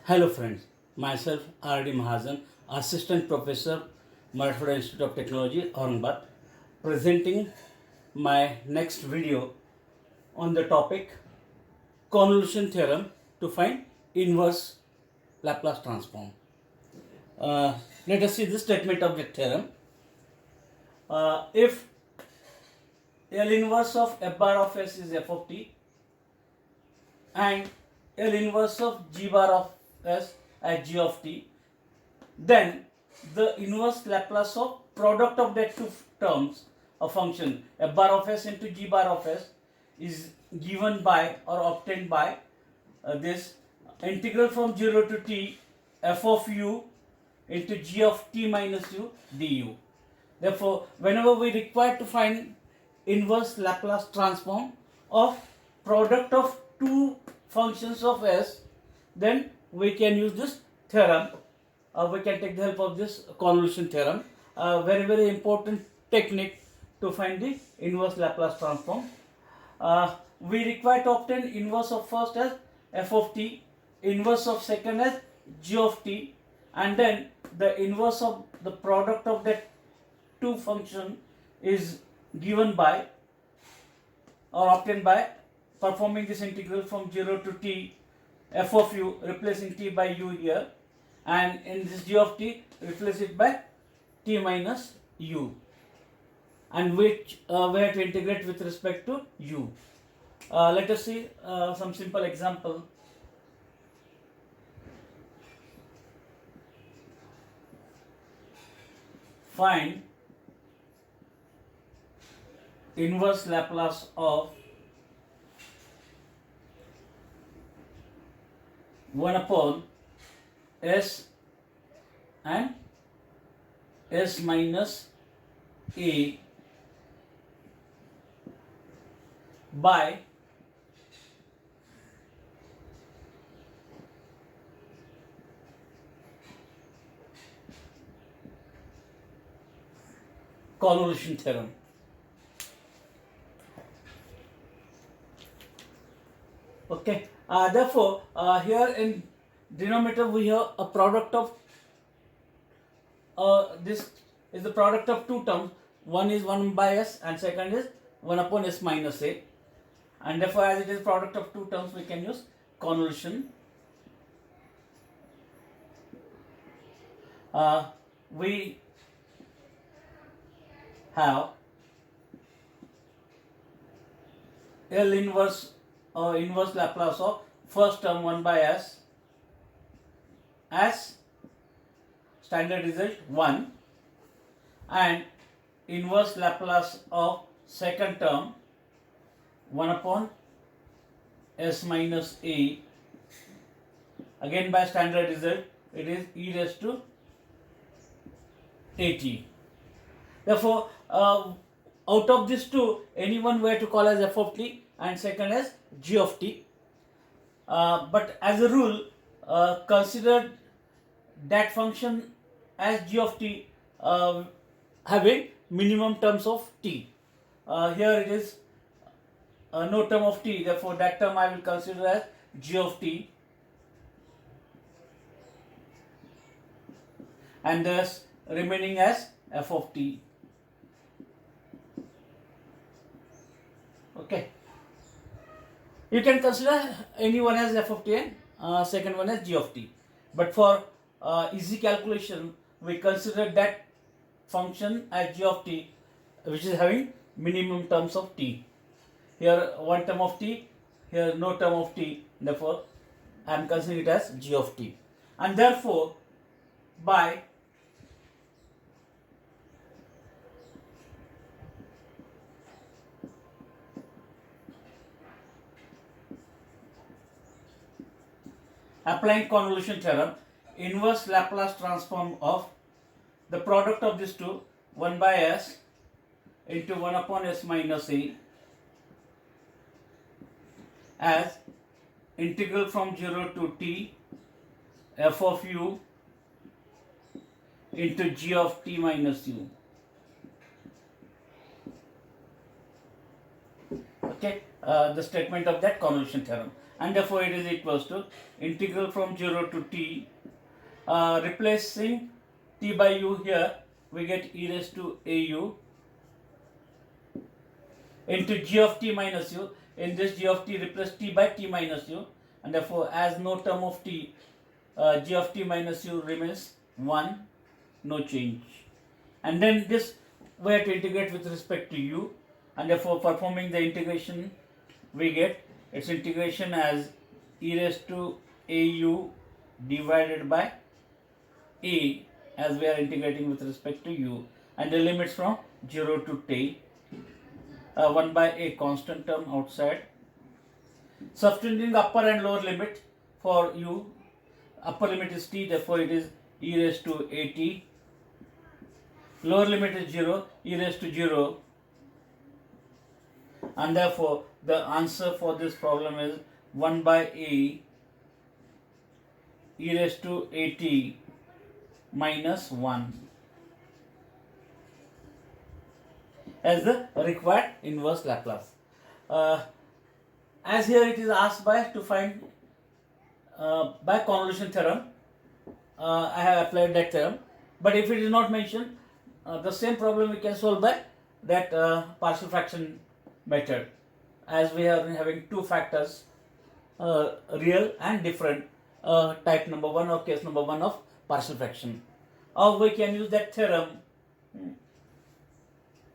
Hello friends, myself R.D. Mahajan, Assistant Professor, Marathwada Institute of Technology, Aurangabad, presenting my next video on the topic Convolution Theorem to find Inverse Laplace Transform. Let us see the statement of the theorem. If L inverse of f bar of s is f of t and L inverse of g bar of s as g of t, then the inverse Laplace of product of that two terms of function f bar of s into g bar of s is given by or obtained by this integral from 0 to t f of u into g of t minus u du. Therefore, whenever we require to find inverse Laplace transform of product of two functions of s, then we can use this theorem. We can take the help of this convolution theorem. Very important technique to find the inverse Laplace transform. We require to obtain inverse of first as f of t, inverse of second as g of t, and then the inverse of the product of that two function is given by or obtained by performing this integral from 0 to t f of u, replacing t by u here, and in this g of t replace it by t minus u, and which we have to integrate with respect to u. Let us see some simple example. Find inverse Laplace of 1 upon s and s minus a by convolution theorem. Okay. Therefore, here in denominator we have a product of this is the product of two terms. One is 1 by s and second is 1 upon s minus a, and therefore as it is product of two terms we can use convolution. We have L inverse inverse Laplace of first term 1 by s as standard result 1, and inverse Laplace of second term 1 upon s minus a, again by standard result it is e raised to at. Therefore, out of these two, any one we have to call as f of t and second as g of t. But as a rule, consider that function as g of t having minimum terms of t. Here it is no term of t, therefore that term I will consider as g of t, and thus remaining as f of t. Okay. You can consider any one as f of t and second one as g of t. But for easy calculation, we consider that function as g of t, which is having minimum terms of t. Here one term of t, here no term of t. Therefore, I am considering it as g of t. And therefore, by applying convolution theorem, inverse Laplace transform of the product of these two 1 by s into 1 upon s minus a as integral from 0 to t f of u into g of t minus u. Okay, the statement of that convolution theorem, and therefore it is equals to integral from 0 to t, replacing t by u here, we get e raised to au into g of t minus u. In this g of t, replace t by t minus u, and therefore as no term of t, g of t minus u remains 1, no change. And then this we have to integrate with respect to u, and therefore performing the integration we get its integration as e raised to au divided by a, as we are integrating with respect to u, and the limits from 0 to t, 1 by a constant term outside. Substituting upper and lower limit for u, upper limit is t, therefore it is e raised to at. Lower limit is 0, e raised to 0, and therefore the answer for this problem is 1 by a e raised to at minus 1 as the required inverse Laplace. As here it is asked by to find by convolution theorem, I have applied that theorem, but if it is not mentioned, the same problem we can solve by that partial fraction method, as we are having two factors, real and different, type number 1 or case number 1 of partial fraction. Or we can use that theorem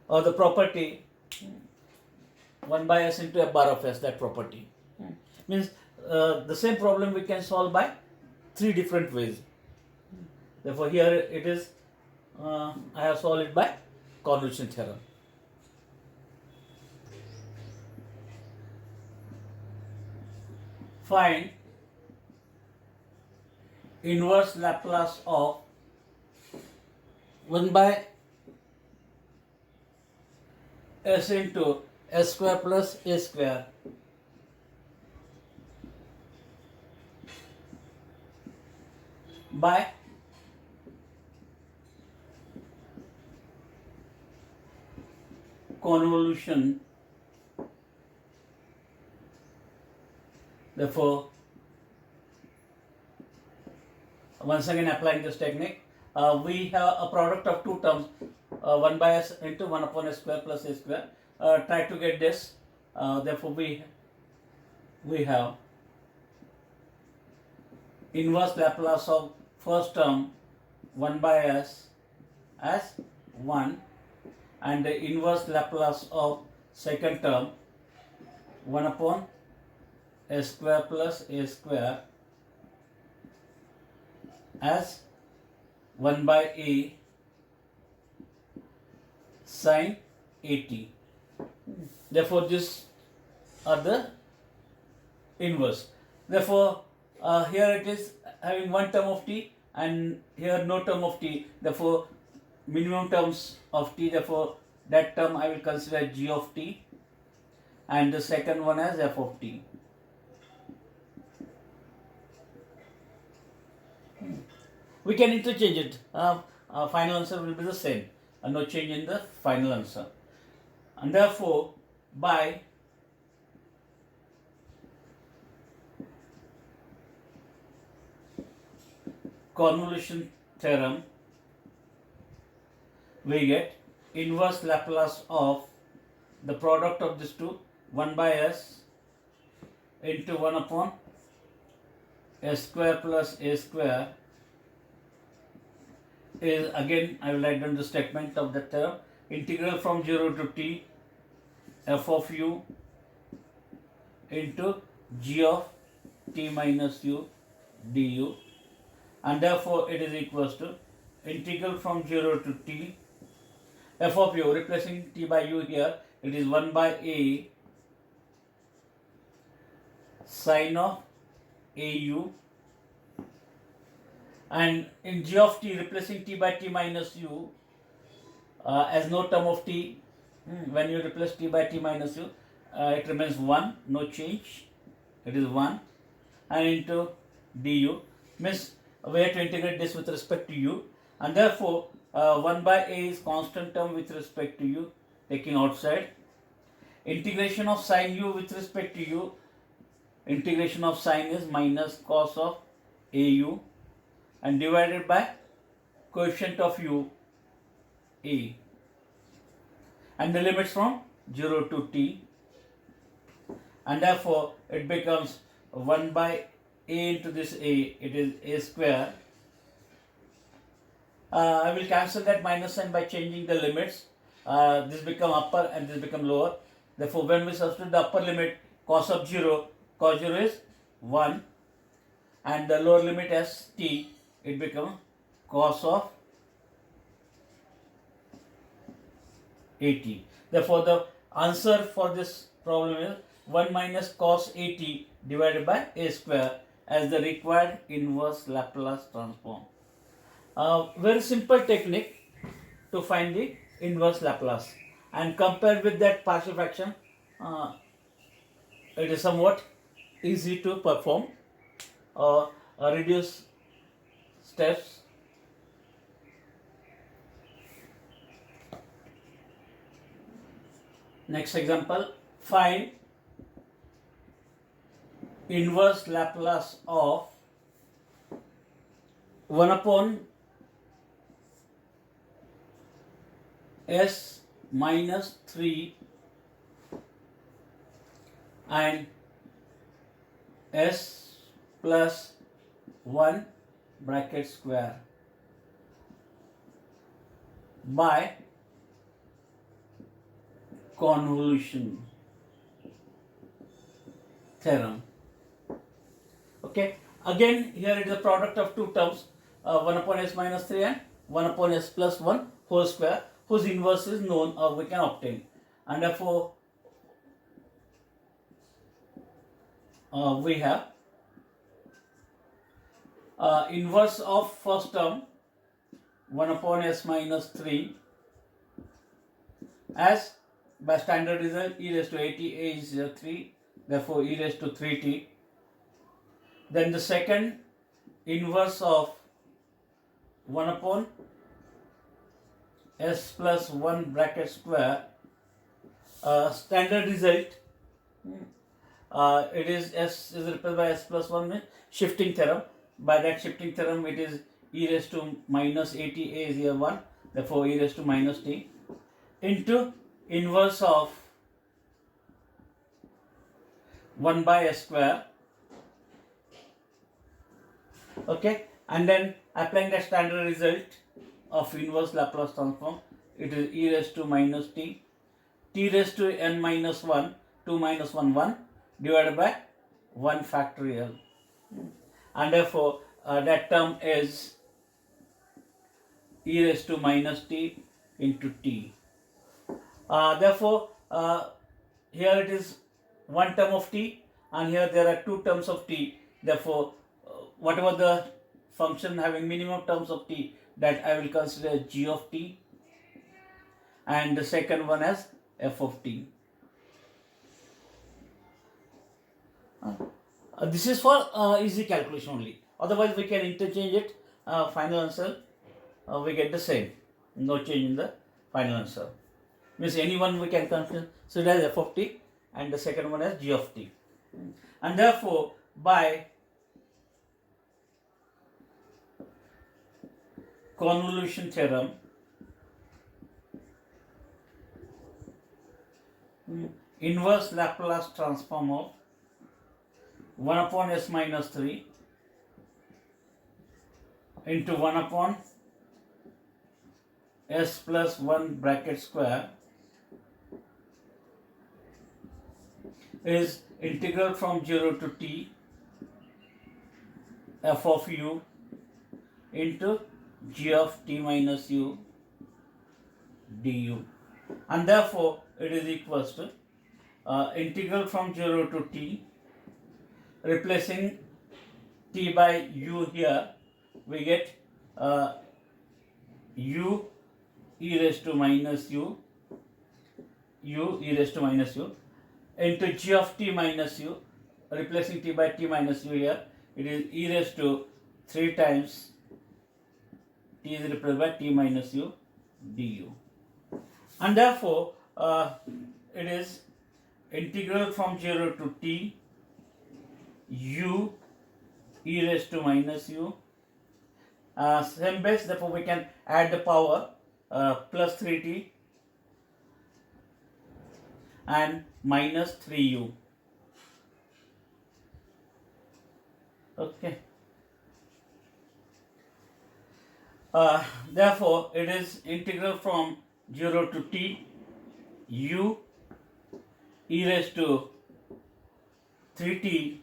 or the property 1 by s into f bar of s, that property. Means the same problem we can solve by 3 different ways. Therefore here it is, I have solved it by convolution theorem. Find inverse Laplace of 1 by s into s square plus a square by convolution. Therefore, once again applying this technique, we have a product of two terms, 1 by s into 1 upon s square plus a square. Try to get this. Therefore, we have inverse Laplace of first term 1 by s as 1, and the inverse Laplace of second term 1 upon s square plus a square as 1 by a sin at. Therefore, these are the inverse. Therefore, here it is having one term of t and here no term of t. Therefore, minimum terms of t. Therefore, that term I will consider g of t, and the second one as f of t. We can interchange it. Final answer will be the same. No change in the final answer. And therefore, by convolution theorem, we get inverse Laplace of the product of these two, 1 by s into 1 upon s square plus a square is, again I will write down the statement of the theorem, integral from 0 to t f of u into g of t minus u du, and therefore it is equals to integral from 0 to t f of u, replacing t by u here, it is 1 by a sin of au, and in g of t replacing t by t minus u, as no term of t, when you replace t by t minus u, it remains 1, no change, it is 1, and into du, means we have to integrate this with respect to u, and therefore 1 by a is constant term with respect to u, taking outside. integration of sine u with respect to u, integration of sine is minus cos of au and divided by coefficient of u a, and the limits from 0 to t, and therefore it becomes 1 by a into this a, it is a square. I will cancel that minus sign by changing the limits. This become upper and this become lower. Therefore, when we substitute the upper limit cos of 0, cos 0 is 1, and the lower limit as t, it becomes cos of 80. Therefore, the answer for this problem is 1 minus cos 80 divided by a square as the required inverse Laplace transform. Very simple technique to find the inverse Laplace, and compared with that partial fraction, it is somewhat easy to perform. Reduce steps. Next example, find inverse Laplace of 1 upon s minus 3 and s plus 1 bracket square by convolution theorem. Okay, again here it is a product of two terms, 1 upon s minus 3 and 1 upon s plus 1 whole square, whose inverse is known or we can obtain, and therefore we have inverse of first term 1 upon s minus 3 as by standard result e raised to 80, a is 3, therefore e raised to 3t. Then the second inverse of 1 upon s plus 1 bracket square, standard result, it is s is replaced by s plus 1 means shifting theorem. By that shifting theorem it is e raised to minus 80, a is here 1, therefore e raised to minus t, into inverse of 1 by s square. Okay, and then applying the standard result of inverse Laplace transform, it is e raised to minus t, t raised to n minus 1, 2 minus 1, 1 divided by 1 factorial, and therefore that term is e raised to minus t into t. Therefore here it is one term of t and here there are two terms of t. Therefore whatever the function having minimum terms of t, that I will consider g of t, and the second one as f of t. This is for easy calculation only. Otherwise we can interchange it. Final answer we get the same. No change in the final answer. Means any one we can consider as f of t and the second one as g of t. And therefore by convolution theorem, inverse Laplace transform of 1 upon s minus 3 into 1 upon s plus 1 bracket square is integral from 0 to t f of u into g of t minus u du, and therefore it is equals to integral from 0 to t, replacing t by u here, we get u e raised to minus u e raised to minus u into g of t minus u, replacing t by t minus u here, it is e raised to 3 times t is replaced by t minus u du, and therefore it is integral from 0 to t u e raised to minus u. Same base, therefore we can add the power plus 3t and minus 3u. Okay. Therefore, it is integral from 0 to t u e raised to 3t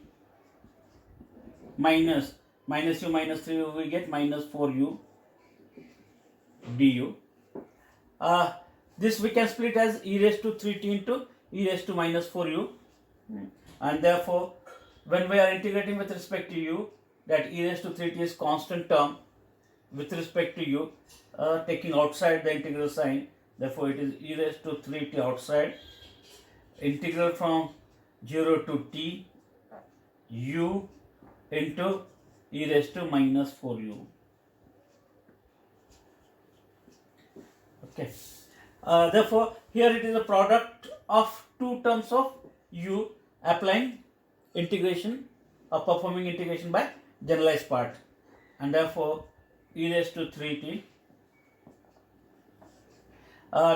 minus u minus 3u, we get minus 4u du. This we can split as e raised to 3t into e raised to minus 4u, and therefore when we are integrating with respect to u, that e raised to 3t is constant term with respect to u, taking outside the integral sign, therefore it is e raised to 3t outside, integral from 0 to t u into e raised to minus 4u. Okay. Therefore, here it is a product of two terms of u applying integration or performing integration by generalized part, and therefore e raised to 3t.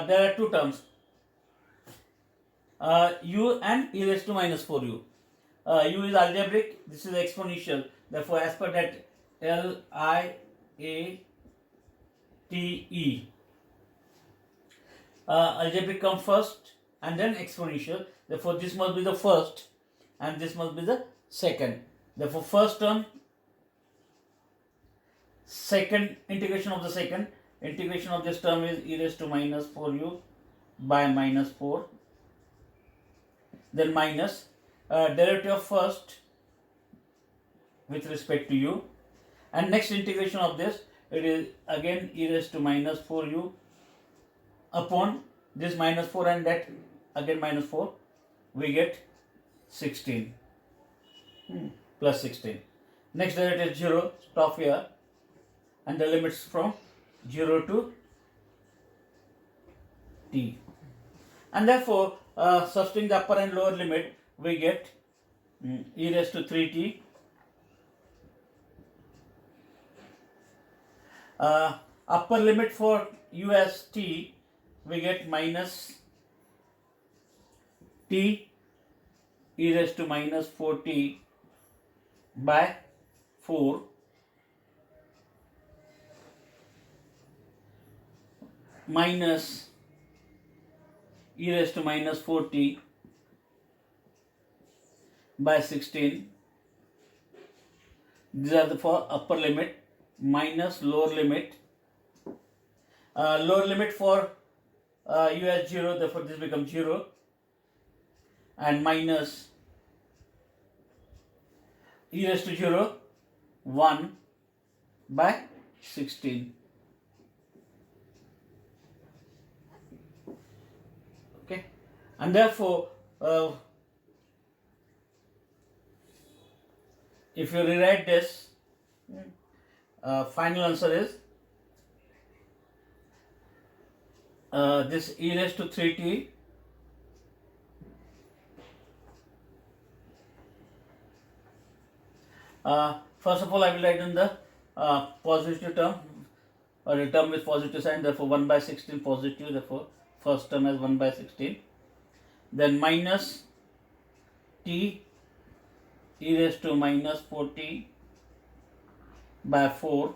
There are two terms, u and e raised to minus 4u. U is algebraic, this is exponential, therefore as per that LIATE, algebraic come first and then exponential, therefore this must be the first and this must be the second. Therefore first term, second integration of the second, integration of this term is e raised to minus 4u by minus 4, then minus derivative of first with respect to u, and next integration of this, it is again e raised to minus 4u upon this minus 4 and that again minus 4, we get 16 plus 16. Next derivative is 0, stop here, and the limits from 0 to t, and therefore substituting the upper and lower limit, we get e raised to 3t upper limit for u as t, we get minus t e raised to minus 4t by 4 minus e raised to minus 4t by 16. These are the for upper limit, minus lower limit. Lower limit for u as 0, therefore this becomes 0, and minus e raised to 0 1 by 16. Okay, and therefore if you rewrite this, final answer is this e raised to 3t first of all I will write in the positive term, or a term with positive sign, therefore 1 by 16 positive, therefore first term as 1 by 16, then minus t e raised to minus 4t by 4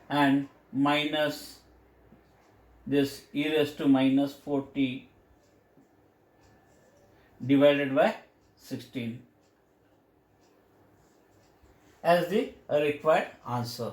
and minus this e raised to minus 4t divided by 16 as the required answer.